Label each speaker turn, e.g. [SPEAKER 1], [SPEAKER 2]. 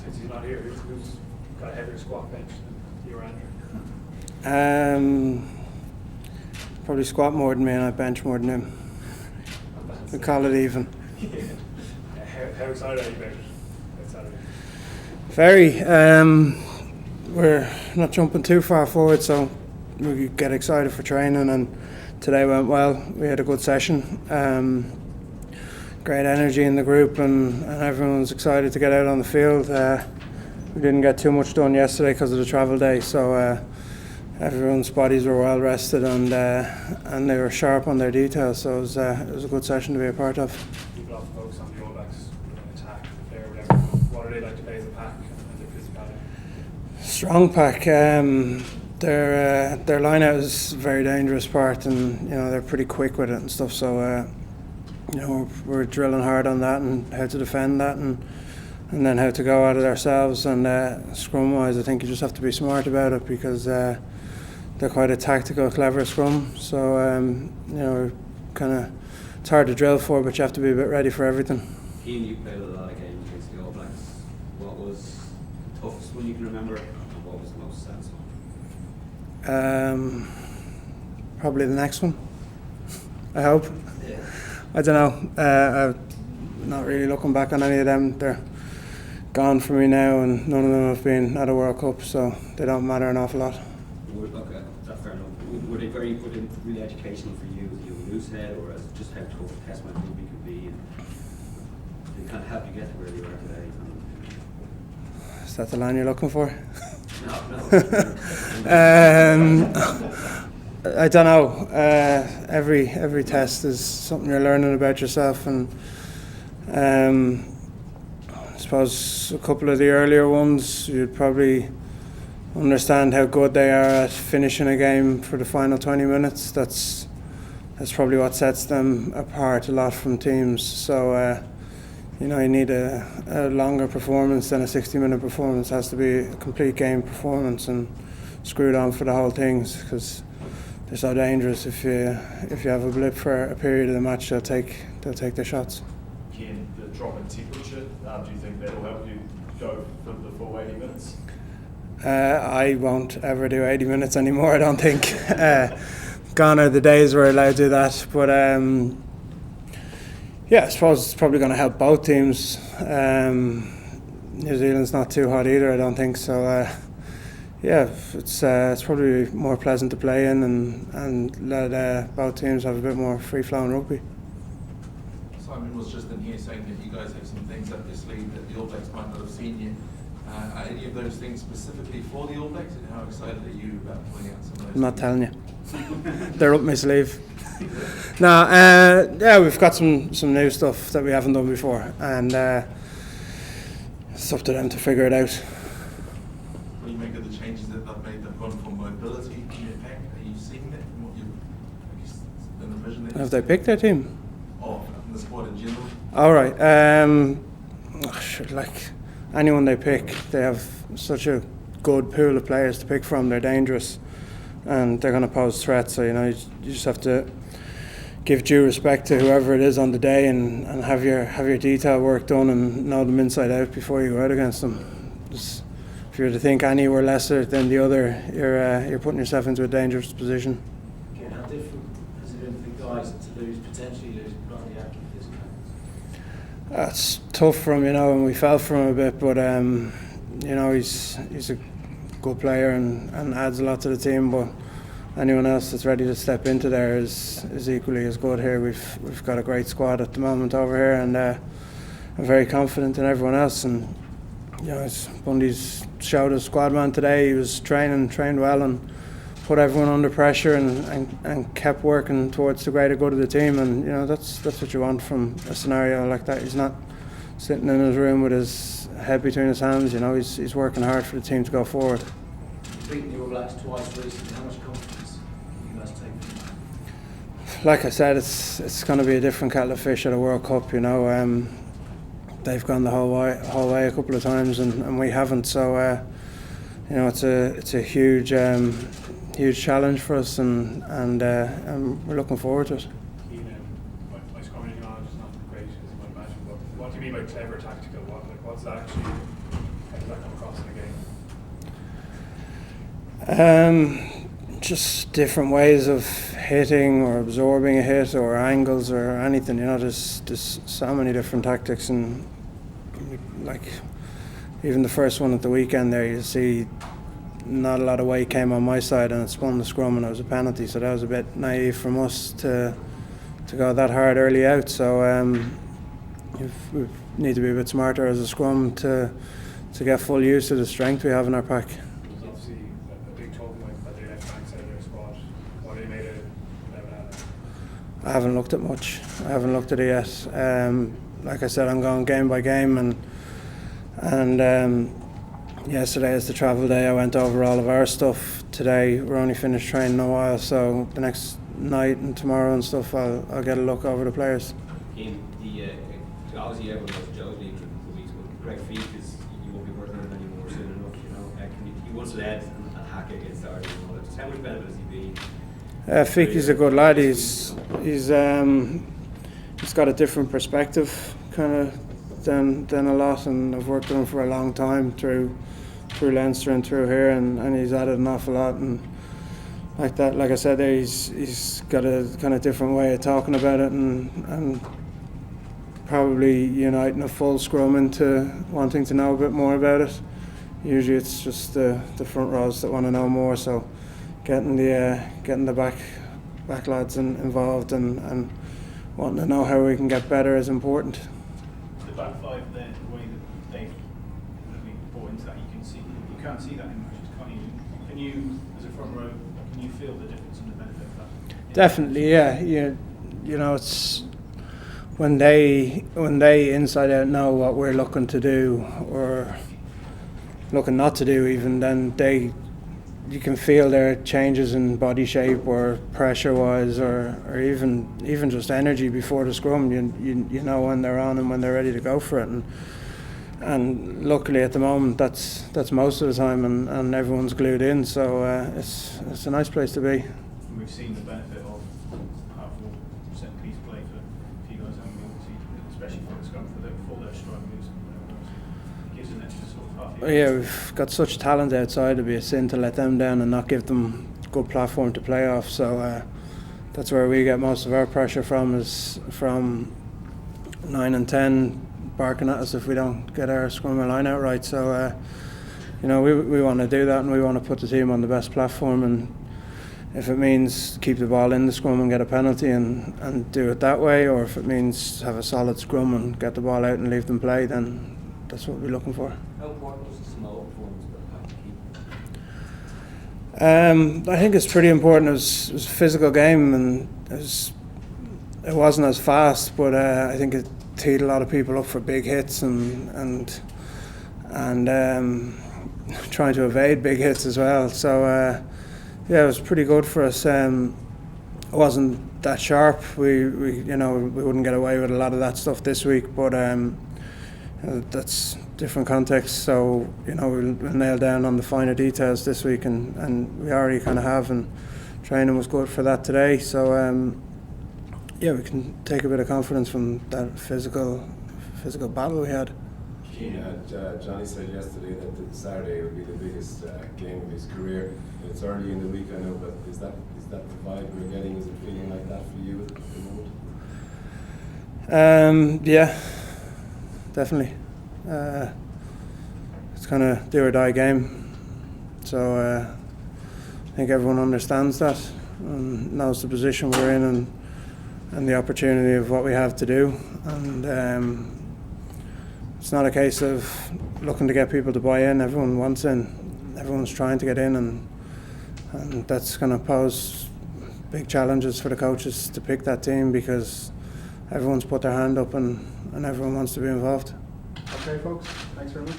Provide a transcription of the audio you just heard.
[SPEAKER 1] Since he's not here, who's got a heavier squat bench than you or Andrew?
[SPEAKER 2] Probably squat more than me and I bench more than him. We call it even.
[SPEAKER 1] How excited are you about it?
[SPEAKER 2] Very. We're not jumping too far forward, so we get excited for training, and today went well. We had a good session. Great energy in the group, and everyone was excited to get out on the field. We didn't get too much done yesterday because of the travel day, so everyone's bodies were well rested, and they were sharp on their details, so it was a good session to be a part of.
[SPEAKER 1] People often focus on the All Blacks attack, player, whatever. What are they like to play as a pack and their physicality?
[SPEAKER 2] Strong pack. Their line out is a very dangerous part, and they're pretty quick with it and stuff, so we're drilling hard on that and how to defend that, and then how to go at it ourselves. And scrum wise, I think you just have to be smart about it, because they're quite a tactical, clever scrum, so it's hard to drill for, but you have to be a bit ready for everything.
[SPEAKER 3] Cian, you played a lot of games against the All Blacks. What was the toughest one you can remember, and what was the most sensible?
[SPEAKER 2] Probably the next one, I hope.
[SPEAKER 3] Yeah.
[SPEAKER 2] I don't know. I'm not really looking back on any of them. They're gone for me now, and none of them have been at a World Cup, so they don't matter an awful lot.
[SPEAKER 3] That's fair enough. Were they really educational for you? As you a loose head, or as just how tough a test match rugby could be? And they kind of help you get to where you are today.
[SPEAKER 2] Is that the line you're looking for?
[SPEAKER 3] No.
[SPEAKER 2] I don't know. Every test is something you're learning about yourself, and I suppose a couple of the earlier ones you'd probably understand how good they are at finishing a game for the final 20 minutes. That's probably what sets them apart a lot from teams. So you need a longer performance than a 60-minute performance. It has to be a complete game performance and screwed on for the whole things, because they're so dangerous. If you have a blip for a period of the match, they'll take their shots.
[SPEAKER 1] Cian, the drop in temperature, do you think that'll help you go for the full 80 minutes?
[SPEAKER 2] I won't ever do 80 minutes anymore, I don't think. Gone are the days where allowed to do that, but I suppose it's probably going to help both teams. New Zealand's not too hot either, I don't think, so it's probably more pleasant to play in, and let both teams have a bit more free-flowing rugby.
[SPEAKER 4] Simon was just in here saying that you guys have some things up your sleeve that the All Blacks might not have seen yet. Are any of those things specifically for the All Blacks, and how excited are you about pulling out some of those?
[SPEAKER 2] I'm not telling you. They're up my sleeve. No, we've got some new stuff that we haven't done before, and it's up to them to figure it out.
[SPEAKER 4] What do you make of the changes that they've made? They've gone for mobility in their pack. Are you seeing that from what you've in the vision that
[SPEAKER 2] Have they picked their team?
[SPEAKER 4] Oh, in the squad in general?
[SPEAKER 2] All right. Like anyone they pick, they have such a good pool of players to pick from. They're dangerous, and they're going to pose threats. So you just have to give due respect to whoever it is on the day, and have your detail work done and know them inside out before you go out against them. Just, if you're to think any were lesser than the other, you're putting yourself into a dangerous position.
[SPEAKER 5] Okay, how different has it been for the guys to potentially lose Ronnie Atkins this game?
[SPEAKER 2] It's tough for him, and we fell for him a bit, but he's a good player and adds a lot to the team. But anyone else that's ready to step into there is equally as good here. We've got a great squad at the moment over here, and I'm very confident in everyone else. And Bundy's showed us squad man today. He was trained well, and put everyone under pressure, and kept working towards the greater good of the team. And that's what you want from a scenario like that. He's not sitting in his room with his head between his hands. He's working hard for the team to go forward.
[SPEAKER 5] You've beaten the All Blacks twice recently. How much confidence do you guys take from that?
[SPEAKER 2] Like I said, it's going to be a different kettle of fish at a World Cup. They've gone the whole way a couple of times, and we haven't. So it's a huge challenge for us, and we're looking forward to it.
[SPEAKER 1] My scrummaging knowledge is not great, as you might imagine, but what do you mean by clever tactical? What's that actually? How does that come across in the game?
[SPEAKER 2] Just different ways of hitting or absorbing a hit or angles or anything. There's so many different tactics, and like even the first one at the weekend there, you see not a lot of weight came on my side and it spun the scrum and it was a penalty. So that was a bit naive from us to go that hard early out. So we need to be a bit smarter as a scrum to get full use of the strength we have in our pack.
[SPEAKER 1] There's obviously a big talking point that they left backs out of their squad. What do they made of that?
[SPEAKER 2] I haven't looked at much. I haven't looked at it yet. Like I said, I'm going game by game, and yesterday is the travel day. I went over all of our stuff. Today we're only finished training a while, so the next night and tomorrow and stuff I'll get a look over the players.
[SPEAKER 3] In the obviously everyone knows Joe's leaving in a couple of weeks, but Greg Feek is you won't be working on him anymore soon enough. He once led and hack against Ireland and all that. Just how much better has he been?
[SPEAKER 2] Feeky's a good lad. He's got a different perspective kind of than a lot, and I've worked with him for a long time through Leinster and through here, and he's added an awful lot. And like that, like I said, he's got a kind of different way of talking about it, and probably uniting a full scrum into wanting to know a bit more about it. Usually it's just the front rows that want to know more, so getting the back lads involved and wanting to know how we can get better is important.
[SPEAKER 5] The back five there, the way that they've really brought into that, you can't see that in matches, can't you? Can you, as a front row, can you feel the difference and the benefit of that?
[SPEAKER 2] Definitely, yeah. You know, it's when they inside out know what we're looking to do or looking not to do, even then you can feel their changes in body shape or pressure wise or even just energy before the scrum. You know when they're on and when they're ready to go for it, and luckily at the moment that's most of the time, and everyone's glued in, so it's a nice place to be.
[SPEAKER 5] And we've seen the benefit of half more set piece play for you guys, haven't we? Obviously, especially for the scrum for their strike moves and whatever else. It gives an extra sort of half.
[SPEAKER 2] Yeah, we've got such talent outside. It'd be a sin to let them down and not give them a good platform to play off. So that's where we get most of our pressure from, is from 9 and 10 barking at us if we don't get our scrum line out right. So we want to do that, and we want to put the team on the best platform, and if it means keep the ball in the scrum and get a penalty and do it that way, or if it means have a solid scrum and get the ball out and leave them play, then that's what we're looking for.
[SPEAKER 3] How important was the small performance for the pack to keep?
[SPEAKER 2] I think it's pretty important. It was a physical game, and it wasn't as fast, but I think it teed a lot of people up for big hits and trying to evade big hits as well. So it was pretty good for us. It wasn't that sharp. We wouldn't get away with a lot of that stuff this week, but that's different context. So we'll nail down on the finer details this week, and we already kind of have, and training was good for that today. So we can take a bit of confidence from that physical battle we had.
[SPEAKER 6] Johnny said yesterday that Saturday will be the biggest game of his career. It's early in the week, I know, but is that the vibe we're getting? Is it feeling like that for you at the moment?
[SPEAKER 2] Yeah, definitely. It's kind of do or die game, so I think everyone understands that and knows the position we're in and the opportunity of what we have to do, and it's not a case of looking to get people to buy in. Everyone wants in, everyone's trying to get in, and that's going to pose big challenges for the coaches to pick that team, because everyone's put their hand up and everyone wants to be involved.
[SPEAKER 1] Okay, folks. Thanks very much.